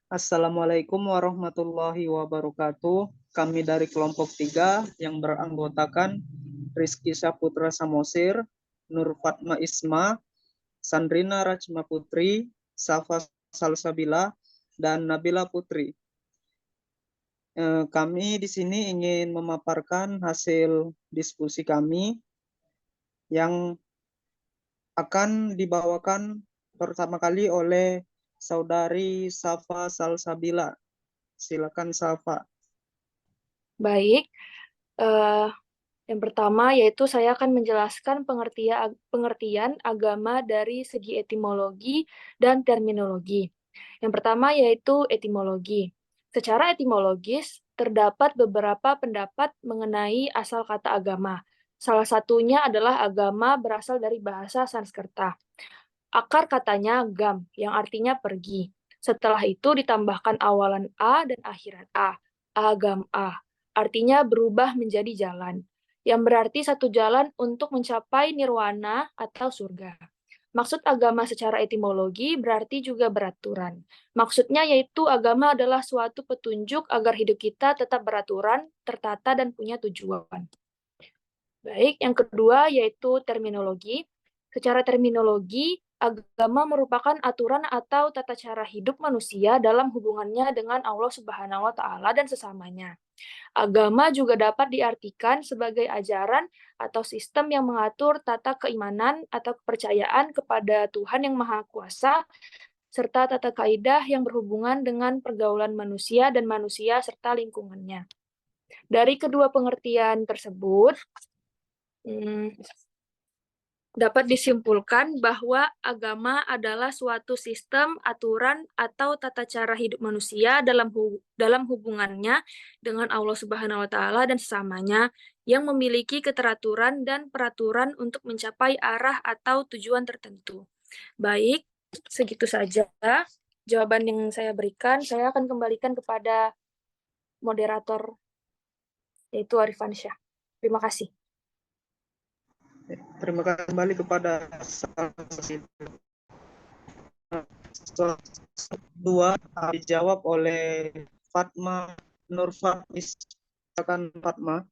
Assalamualaikum warahmatullahi wabarakatuh. Kami dari kelompok 3 yang beranggotakan Rizky Saputra Samosir, Nur Fatma Isma, Sandrina Rachma Putri, Safa Salsabila, dan Nabila Putri. Kami di sini ingin memaparkan hasil diskusi kami yang akan dibawakan pertama kali oleh Saudari Safa Salsabila. Silakan Safa. Baik, eh, yang pertama yaitu saya akan menjelaskan pengertian agama dari segi etimologi dan terminologi. Yang pertama yaitu etimologi. Secara etimologis, terdapat beberapa pendapat mengenai asal kata agama. Salah satunya adalah agama berasal dari bahasa Sanskerta. Akar katanya gam, yang artinya pergi. Setelah itu ditambahkan awalan A dan akhiran A. Agam A. Artinya berubah menjadi jalan. Yang berarti satu jalan untuk mencapai nirwana atau surga. Maksud agama secara etimologi berarti juga beraturan. Maksudnya yaitu agama adalah suatu petunjuk agar hidup kita tetap beraturan, tertata, dan punya tujuan. Baik, yang kedua yaitu terminologi. Secara terminologi, agama merupakan aturan atau tata cara hidup manusia dalam hubungannya dengan Allah Subhanahu wa taala dan sesamanya. Agama juga dapat diartikan sebagai ajaran atau sistem yang mengatur tata keimanan atau kepercayaan kepada Tuhan yang Maha Kuasa serta tata kaidah yang berhubungan dengan pergaulan manusia dan manusia serta lingkungannya. Dari kedua pengertian tersebut, dapat disimpulkan bahwa agama adalah suatu sistem, aturan, atau tata cara hidup manusia dalam hubungannya dengan Allah Subhanahu wa taala dan sesamanya yang memiliki keteraturan dan peraturan untuk mencapai arah atau tujuan tertentu. Baik, segitu saja jawaban yang saya berikan. Saya akan kembalikan kepada moderator yaitu Arifan Syah. Terima kasih. Terima kasih kembali kepada dua dijawab oleh Fatma Nur Fatmis. Silakan Fatma.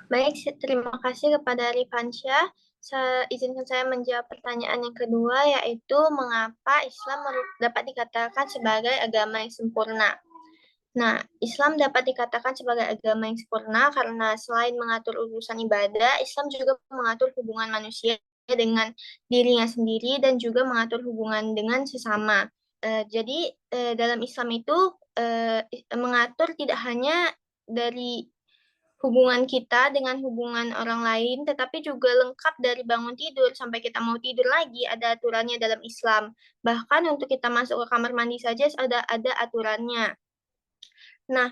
Baik, terima kasih kepada Rifansyah. Izinkan saya menjawab pertanyaan yang kedua, yaitu mengapa Islam dapat dikatakan sebagai agama yang sempurna. Nah, Islam dapat dikatakan sebagai agama yang sempurna karena selain mengatur urusan ibadah, Islam juga mengatur hubungan manusia dengan dirinya sendiri dan juga mengatur hubungan dengan sesama. Jadi, dalam Islam itu mengatur tidak hanya dari hubungan kita dengan hubungan orang lain, tetapi juga lengkap dari bangun tidur sampai kita mau tidur lagi, ada aturannya dalam Islam. Bahkan untuk kita masuk ke kamar mandi saja ada aturannya. Nah,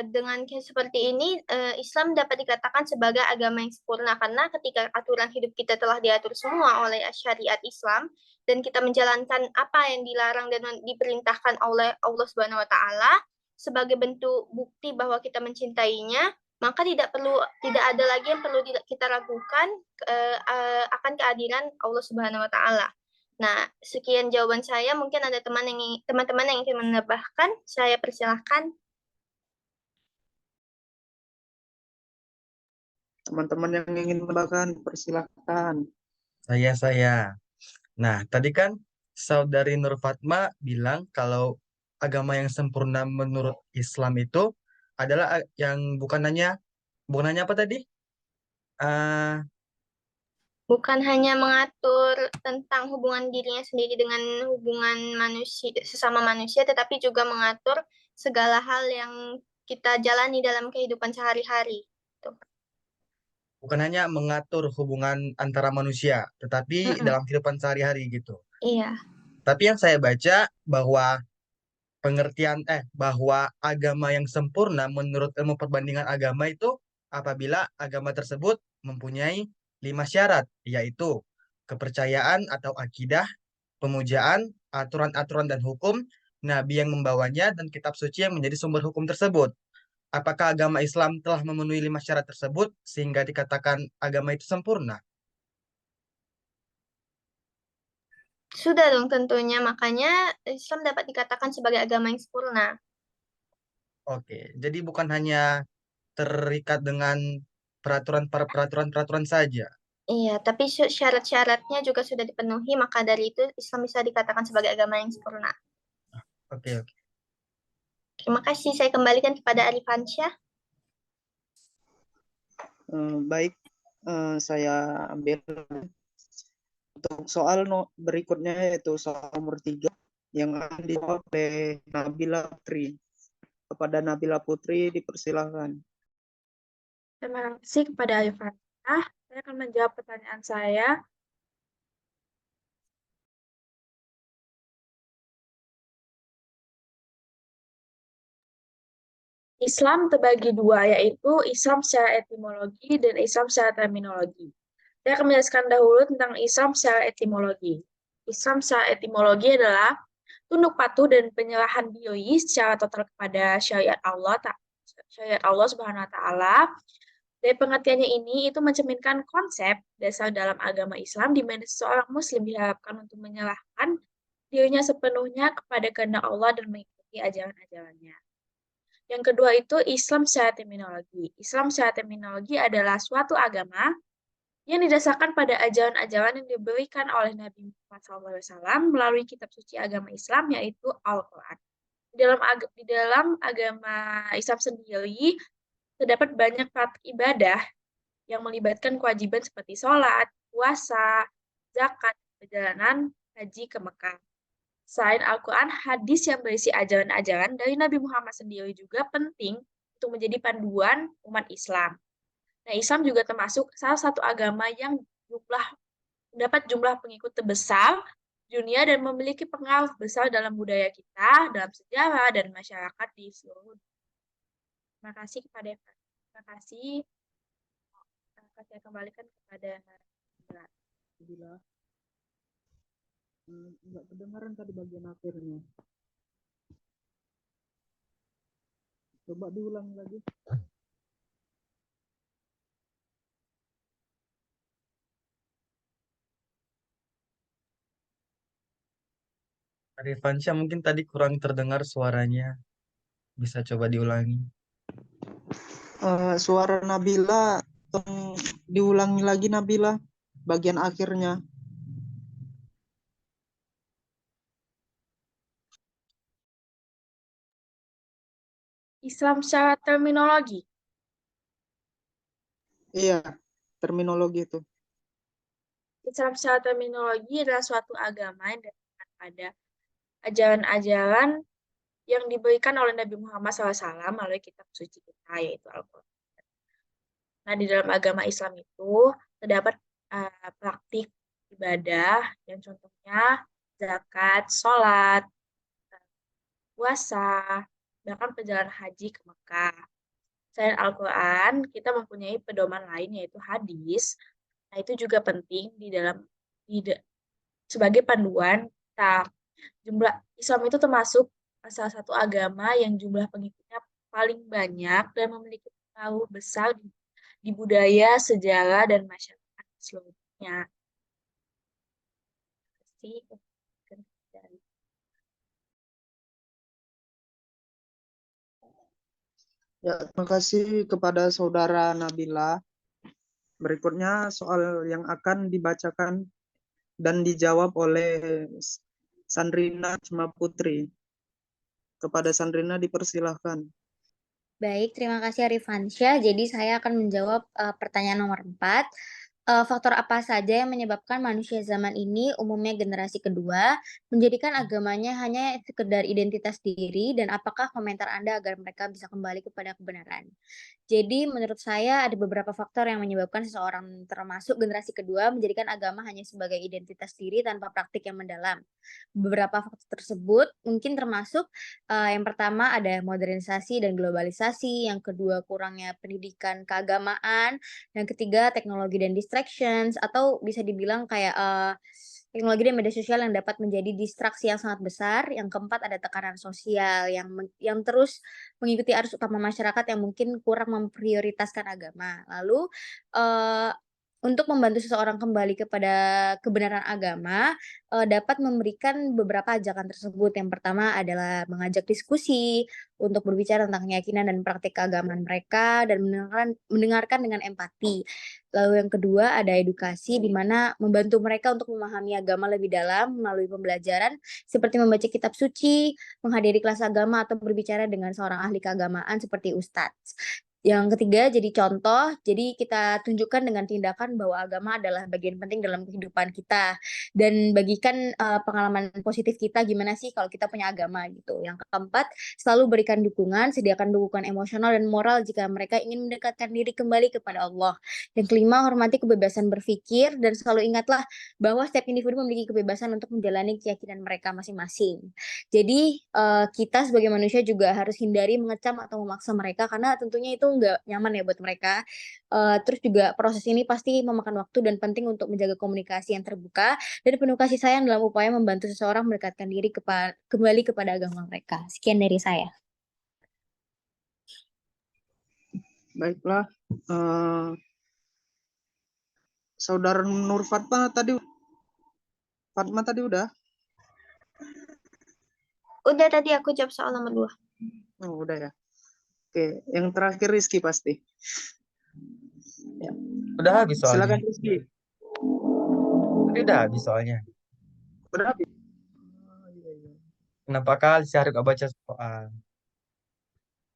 dengan seperti ini, Islam dapat dikatakan sebagai agama yang sempurna karena ketika aturan hidup kita telah diatur semua oleh syariat Islam dan kita menjalankan apa yang dilarang dan diperintahkan oleh Allah Subhanahu wa taala sebagai bentuk bukti bahwa kita mencintainya, maka tidak ada lagi yang perlu kita ragukan akan keadilan Allah Subhanahu wa taala. Nah, sekian jawaban saya. Mungkin ada teman-teman yang ingin menambahkan, saya persilahkan. Teman-teman yang ingin menambahkan, persilahkan. Saya. Nah, tadi kan Saudari Nur Fatma bilang kalau agama yang sempurna menurut Islam itu adalah yang bukan hanya apa tadi? Eh, Bukan hanya mengatur tentang hubungan dirinya sendiri dengan hubungan manusia, sesama manusia, tetapi juga mengatur segala hal yang kita jalani dalam kehidupan sehari-hari. Tuh. bukan hanya mengatur hubungan antara manusia, tetapi dalam kehidupan sehari-hari gitu. Iya. Tapi yang saya baca bahwa bahwa agama yang sempurna menurut ilmu perbandingan agama itu apabila agama tersebut mempunyai 5 syarat, yaitu kepercayaan atau akidah, pemujaan, aturan-aturan dan hukum, nabi yang membawanya, dan kitab suci yang menjadi sumber hukum tersebut. Apakah agama Islam telah memenuhi 5 syarat tersebut sehingga dikatakan agama itu sempurna? Sudah dong tentunya, makanya Islam dapat dikatakan sebagai agama yang sempurna. Oke, jadi bukan hanya terikat dengan peraturan-peraturan saja. Iya, tapi syarat-syaratnya juga sudah dipenuhi, maka dari itu Islam bisa dikatakan sebagai agama yang sempurna. Oke, oke. Terima kasih, saya kembalikan kepada Arifansyah. Baik, saya ambil untuk soal berikutnya, yaitu soal nomor 3 yang akan dijawab oleh Nabila Putri. Kepada Nabila Putri dipersilahkan. Terima kasih kepada Arifansyah. Saya akan menjawab pertanyaan saya. Islam terbagi dua, yaitu Islam secara etimologi dan Islam secara terminologi. Saya akan menjelaskan dahulu tentang Islam secara etimologi. Islam secara etimologi adalah tunduk patuh dan penyerahan diri secara total kepada syariat Allah Subhanahu wa taala. Dari pengertiannya ini itu mencerminkan konsep dasar dalam agama Islam di mana seorang muslim diharapkan untuk menyerahkan dirinya sepenuhnya kepada kehendak Allah dan mengikuti ajaran-ajarannya. Yang kedua itu Islam secara terminologi. Islam secara terminologi adalah suatu agama yang didasarkan pada ajaran-ajaran yang diberikan oleh Nabi Muhammad SAW melalui kitab suci agama Islam, yaitu Al-Quran. Di dalam agama Islam sendiri, terdapat banyak praktik ibadah yang melibatkan kewajiban seperti sholat, puasa, zakat, perjalanan haji ke Mekah. Selain Al-Quran, hadis yang berisi ajaran-ajaran dari Nabi Muhammad sendiri juga penting untuk menjadi panduan umat Islam. Nah, Islam juga termasuk salah satu agama yang dapat jumlah pengikut terbesar di dunia dan memiliki pengaruh besar dalam budaya kita, dalam sejarah, dan masyarakat di seluruh dunia. Terima kasih kepada Terima kasih. Saya kembalikan kepada Bila nggak kedengaran tadi bagian akhirnya. Coba diulang lagi. Arifansyah mungkin tadi kurang terdengar suaranya. Bisa coba diulangi. Suara Nabila, diulangi lagi Nabila, bagian akhirnya. Islam secara terminologi. Iya, terminologi itu. Islam secara terminologi adalah suatu agama yang didasarkan pada ajaran-ajaran yang diberikan oleh Nabi Muhammad SAW melalui kitab suci kita, yaitu Al-Quran. Nah, di dalam agama Islam itu terdapat praktik ibadah, yang contohnya zakat, sholat, puasa, bahkan perjalanan haji ke Mekah. Selain Al-Quran, kita mempunyai pedoman lain, yaitu hadis. Nah, itu juga penting sebagai panduan kita. Jumlah Islam itu termasuk salah satu agama yang jumlah pengikutnya paling banyak dan memiliki pengaruh besar di budaya, sejarah, dan masyarakat seluruhnya. Terima kasih. Ya, terima kasih kepada saudara Nabila. Berikutnya soal yang akan dibacakan dan dijawab oleh Sandrina Cima Putri. Kepada Sandrina dipersilahkan. Baik, terima kasih Arifansyah. Jadi saya akan menjawab pertanyaan nomor 4. Faktor apa saja yang menyebabkan manusia zaman ini, umumnya generasi kedua, menjadikan agamanya hanya sekedar identitas diri, dan apakah komentar Anda agar mereka bisa kembali kepada kebenaran? Jadi menurut saya ada beberapa faktor yang menyebabkan seseorang termasuk generasi kedua menjadikan agama hanya sebagai identitas diri tanpa praktik yang mendalam. Beberapa faktor tersebut mungkin termasuk yang pertama ada modernisasi dan globalisasi, yang kedua kurangnya pendidikan keagamaan, yang ketiga teknologi dan distractions, atau bisa dibilang kayak teknologi dan media sosial yang dapat menjadi distraksi yang sangat besar. Yang keempat ada tekanan sosial yang terus mengikuti arus utama masyarakat yang mungkin kurang memprioritaskan agama. Lalu untuk membantu seseorang kembali kepada kebenaran agama, dapat memberikan beberapa ajakan tersebut. Yang pertama adalah mengajak diskusi untuk berbicara tentang keyakinan dan praktik keagamaan mereka dan mendengarkan dengan empati. Lalu yang kedua ada edukasi, di mana membantu mereka untuk memahami agama lebih dalam melalui pembelajaran seperti membaca kitab suci, menghadiri kelas agama, atau berbicara dengan seorang ahli keagamaan seperti ustadz. Yang ketiga jadi contoh, jadi kita tunjukkan dengan tindakan bahwa agama adalah bagian penting dalam kehidupan kita dan bagikan pengalaman positif kita gimana sih kalau kita punya agama gitu. Yang keempat, selalu berikan dukungan, sediakan dukungan emosional dan moral jika mereka ingin mendekatkan diri kembali kepada Allah. Yang kelima, hormati kebebasan berpikir dan selalu ingatlah bahwa setiap individu memiliki kebebasan untuk menjalani keyakinan mereka masing-masing. Jadi kita sebagai manusia juga harus hindari mengecam atau memaksa mereka karena tentunya itu nggak nyaman ya buat mereka. Terus juga proses ini pasti memakan waktu dan penting untuk menjaga komunikasi yang terbuka dan penuh kasih sayang dalam upaya membantu seseorang mendekatkan diri kembali kepada agama mereka. Sekian dari saya. Baiklah, Saudara Nur Fatma tadi udah? Udah tadi aku jawab soal nomor 2. Oh, udah ya. Oke, yang terakhir Rizky pasti. Ya. Udah habis soalnya. Silakan Rizky. Tadi udah habis soalnya. Udah habis. Oh, iya. Kenapa kali Syahrir gak baca soal?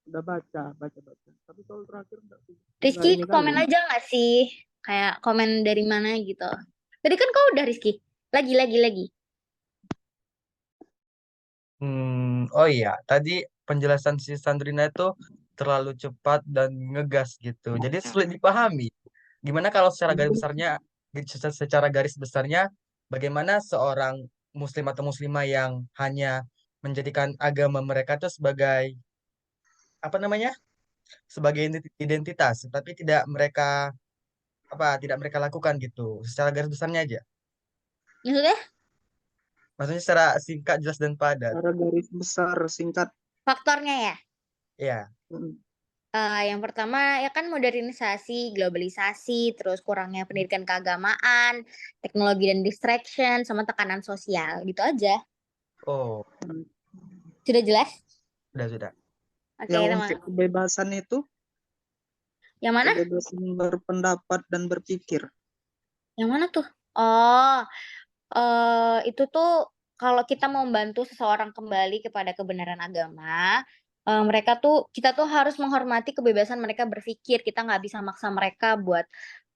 Udah baca. Tapi soal terakhir enggak. Rizky komen aja nggak sih? Kayak komen dari mana gitu. Tadi kan kau udah Rizky. Lagi. Oh iya, tadi penjelasan si Sandrina itu terlalu cepat dan ngegas gitu. Jadi sulit dipahami. Gimana kalau secara garis besarnya, bagaimana seorang muslim atau muslimah yang hanya menjadikan agama mereka itu sebagai apa namanya? Sebagai identitas, tapi tidak mereka lakukan gitu. Secara garis besarnya aja. Maksudnya Maksudnya secara singkat, jelas dan padat. Secara garis besar singkat. faktornya ya? Iya. Yang pertama ya kan modernisasi, globalisasi, terus kurangnya pendidikan keagamaan, teknologi dan distraction, sama tekanan sosial, gitu aja. Oh, Sudah jelas? sudah. Oke, Yang teman. untuk kebebasan itu? Yang mana? Kebebasan berpendapat dan berpikir. Yang mana tuh? Oh, itu tuh kalau kita mau membantu seseorang kembali kepada kebenaran agama, kita tuh harus menghormati kebebasan mereka berpikir. Kita nggak bisa maksa mereka buat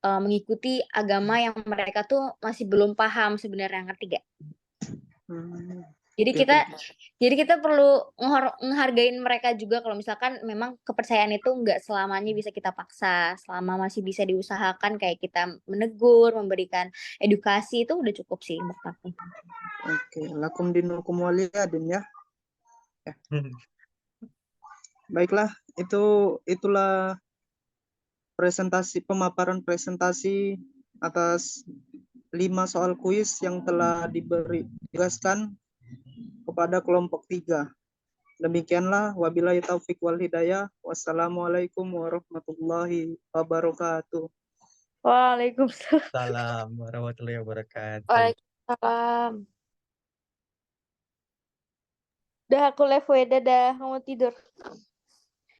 mengikuti agama yang mereka tuh masih belum paham sebenarnya, ngerti gak? Jadi kita perlu menghargain mereka juga kalau misalkan memang kepercayaan itu nggak selamanya bisa kita paksa, selama masih bisa diusahakan kayak kita menegur, memberikan edukasi itu udah cukup sih menurut aku. Oke, lakum dinukum waliyadin ya. Baiklah, itulah pemaparan presentasi atas 5 soal kuis yang telah diberikan kepada kelompok 3. Demikianlah, wabillahi taufik wal hidayah. Wassalamualaikum warahmatullahi wabarakatuh. Waalaikumsalam. Salam warahmatullahi wabarakatuh. Waalaikumsalam. Udah aku live, dadah, kamu tidur.